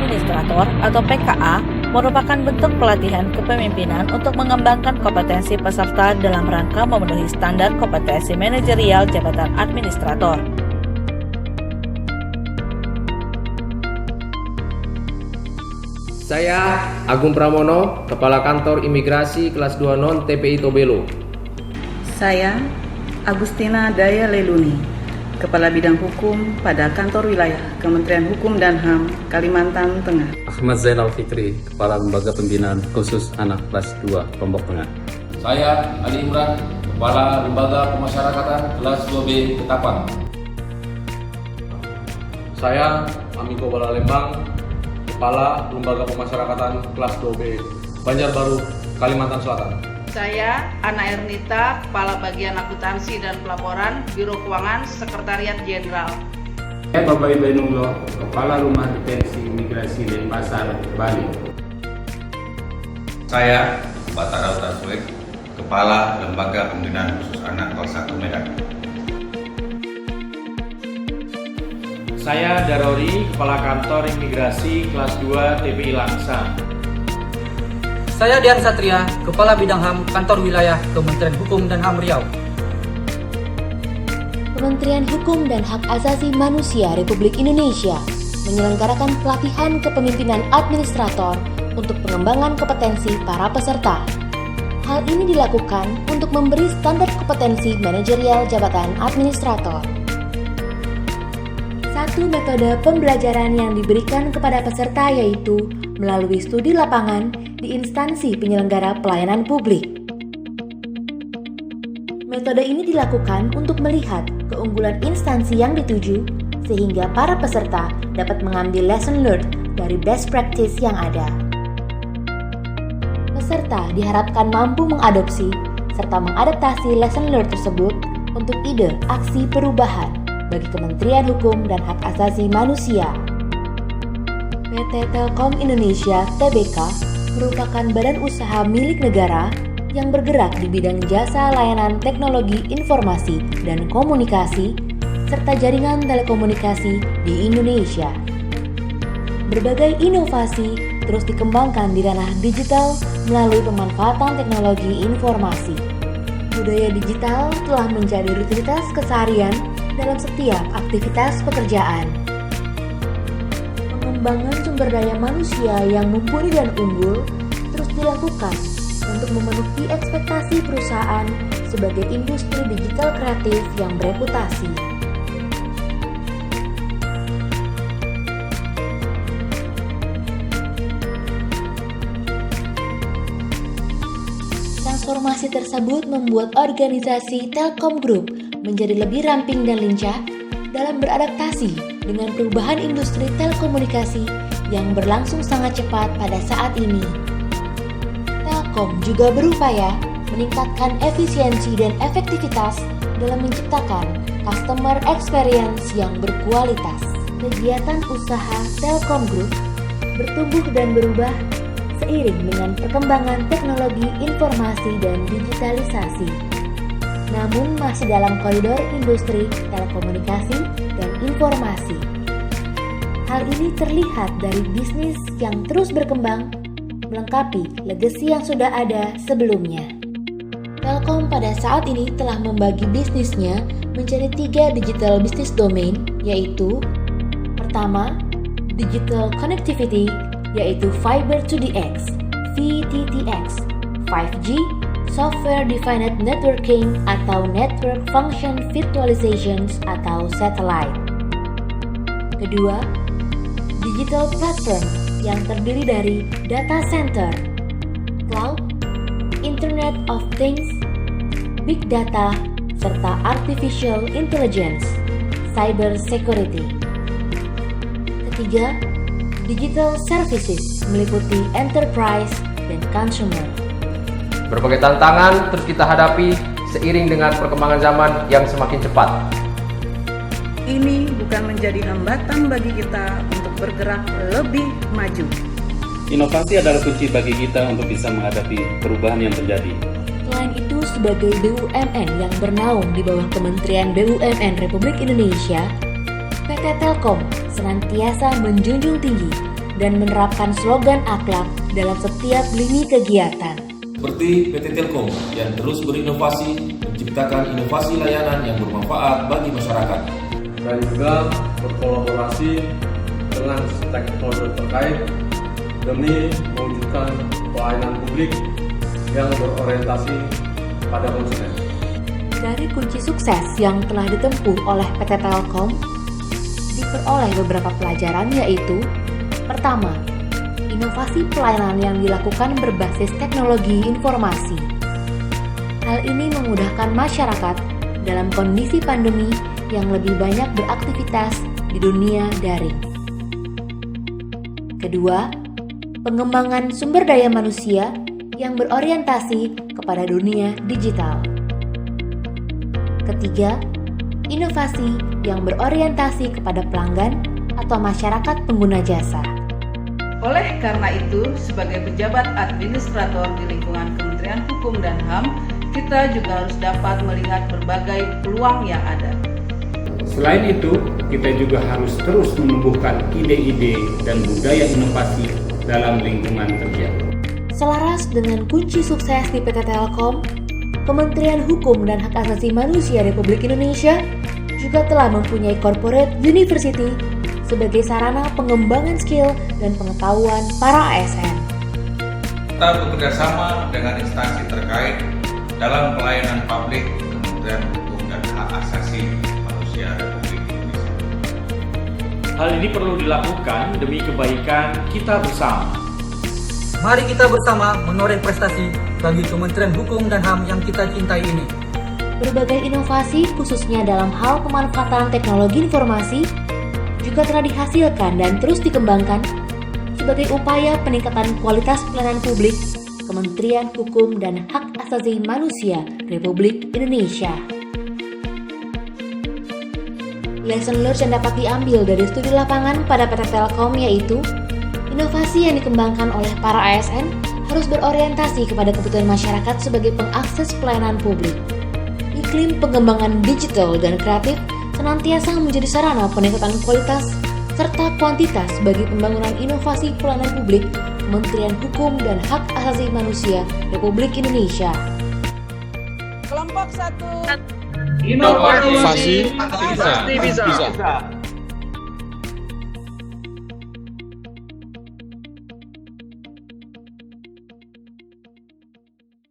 Administrator atau PKA merupakan bentuk pelatihan kepemimpinan untuk mengembangkan kompetensi peserta dalam rangka memenuhi standar kompetensi manajerial jabatan administrator. Saya Agung Pramono, Kepala Kantor Imigrasi Kelas 2 Non TPI Tobelo. Saya Agustina Daya Leluni, Kepala Bidang Hukum pada Kantor Wilayah Kementerian Hukum dan HAM Kalimantan Tengah. Ahmad Zainal Fikri, Kepala Lembaga Pembinaan Khusus Anak Kelas 2 Lombok Tengah. Saya Ali Imran, Kepala Lembaga Pemasyarakatan Kelas 2B Ketapang. Saya Amiko Balalembang, Kepala Lembaga Pemasyarakatan Kelas 2B Banjarbaru, Kalimantan Selatan. Saya Ana Ernita, Kepala Bagian Akuntansi dan Pelaporan Biro Keuangan Sekretariat Jenderal. Saya Bapak Ibenunglo, Kepala Rumah Detensi Imigrasi Denpasar, Bali. Saya Batara Utaswek, Kepala Lembaga Pembinaan Khusus Anak Kelas 1 Medan. Saya Darori, Kepala Kantor Imigrasi Kelas 2 TPI Langsam. Saya Dian Satria, Kepala Bidang HAM Kantor Wilayah Kementerian Hukum dan HAM Riau. Kementerian Hukum dan Hak Asasi Manusia Republik Indonesia menyelenggarakan pelatihan kepemimpinan administrator untuk pengembangan kompetensi para peserta. Hal ini dilakukan untuk memberi standar kompetensi manajerial jabatan administrator. Satu metode pembelajaran yang diberikan kepada peserta yaitu melalui studi lapangan di instansi penyelenggara pelayanan publik. Metode ini dilakukan untuk melihat keunggulan instansi yang dituju sehingga para peserta dapat mengambil lesson learned dari best practice yang ada. Peserta diharapkan mampu mengadopsi serta mengadaptasi lesson learned tersebut untuk ide aksi perubahan bagi Kementerian Hukum dan Hak Asasi Manusia. PT Telkom Indonesia (TBK) merupakan badan usaha milik negara yang bergerak di bidang jasa layanan teknologi informasi dan komunikasi serta jaringan telekomunikasi di Indonesia. Berbagai inovasi terus dikembangkan di ranah digital melalui pemanfaatan teknologi informasi. Budaya digital telah menjadi rutinitas keseharian dalam setiap aktivitas pekerjaan. Pengembangan sumber daya manusia yang mumpuni dan unggul terus dilakukan untuk memenuhi ekspektasi perusahaan sebagai industri digital kreatif yang bereputasi. Transformasi tersebut membuat organisasi Telkom Group menjadi lebih ramping dan lincah dalam beradaptasi dengan perubahan industri telekomunikasi yang berlangsung sangat cepat pada saat ini. Telkom juga berupaya meningkatkan efisiensi dan efektivitas dalam menciptakan customer experience yang berkualitas. Kegiatan usaha Telkom Group bertumbuh dan berubah seiring dengan perkembangan teknologi informasi dan digitalisasi. Namun masih dalam koridor industri telekomunikasi dan informasi. Hal ini terlihat dari bisnis yang terus berkembang, melengkapi legasi yang sudah ada sebelumnya. Telkom pada saat ini telah membagi bisnisnya menjadi 3 digital business domain, yaitu pertama, digital connectivity, yaitu Fiber to the X, VTTX, 5G, Software Defined Networking atau Network Function Virtualizations atau Satellite. Kedua, Digital Platform yang terdiri dari Data Center, Cloud, Internet of Things, Big Data, serta Artificial Intelligence, Cyber Security. Ketiga, Digital Services meliputi Enterprise dan Consumer. Berbagai tantangan terus kita hadapi seiring dengan perkembangan zaman yang semakin cepat. Ini bukan menjadi hambatan bagi kita untuk bergerak lebih maju. Inovasi adalah kunci bagi kita untuk bisa menghadapi perubahan yang terjadi. Selain itu, sebagai BUMN yang bernaung di bawah Kementerian BUMN Republik Indonesia, PT Telkom senantiasa menjunjung tinggi dan menerapkan slogan akhlak dalam setiap lini kegiatan. Seperti PT Telkom yang terus berinovasi, menciptakan inovasi layanan yang bermanfaat bagi masyarakat. Dan juga berkolaborasi dengan stakeholder terkait demi mewujudkan pelayanan publik yang berorientasi pada konsumen. Dari kunci sukses yang telah ditempuh oleh PT Telkom, diperoleh beberapa pelajaran yaitu: pertama, inovasi pelayanan yang dilakukan berbasis teknologi informasi. Hal ini memudahkan masyarakat dalam kondisi pandemi yang lebih banyak beraktivitas di dunia daring. Kedua, pengembangan sumber daya manusia yang berorientasi kepada dunia digital. Ketiga, inovasi yang berorientasi kepada pelanggan atau masyarakat pengguna jasa. Oleh karena itu, sebagai pejabat administrator di lingkungan Kementerian Hukum dan HAM, kita juga harus dapat melihat berbagai peluang yang ada. Selain itu, kita juga harus terus menumbuhkan ide-ide dan budaya inovasi dalam lingkungan kerja. Selaras dengan kunci sukses di PT Telkom, Kementerian Hukum dan Hak Asasi Manusia Republik Indonesia juga telah mempunyai corporate university sebagai sarana pengembangan skill dan pengetahuan para ASN. Kita bekerjasama dengan instansi terkait dalam pelayanan publik Kementerian Hukum dan Hak Asasi Manusia Republik Indonesia. Hal ini perlu dilakukan demi kebaikan kita bersama. Mari kita bersama menoreh prestasi bagi Kementerian Hukum dan HAM yang kita cintai ini. Berbagai inovasi khususnya dalam hal pemanfaatan teknologi informasi juga telah dihasilkan dan terus dikembangkan sebagai upaya peningkatan kualitas pelayanan publik Kementerian Hukum dan Hak Asasi Manusia Republik Indonesia. Lesson learned yang dapat diambil dari studi lapangan pada PT Telkom yaitu inovasi yang dikembangkan oleh para ASN harus berorientasi kepada kebutuhan masyarakat sebagai pengakses pelayanan publik. Iklim pengembangan digital dan kreatif senantiasa menjadi sarana peningkatan kualitas serta kuantitas bagi pembangunan inovasi pelayanan publik Kementerian Hukum dan Hak Asasi Manusia Republik Indonesia. Kelompok 1. Inovasi bisa.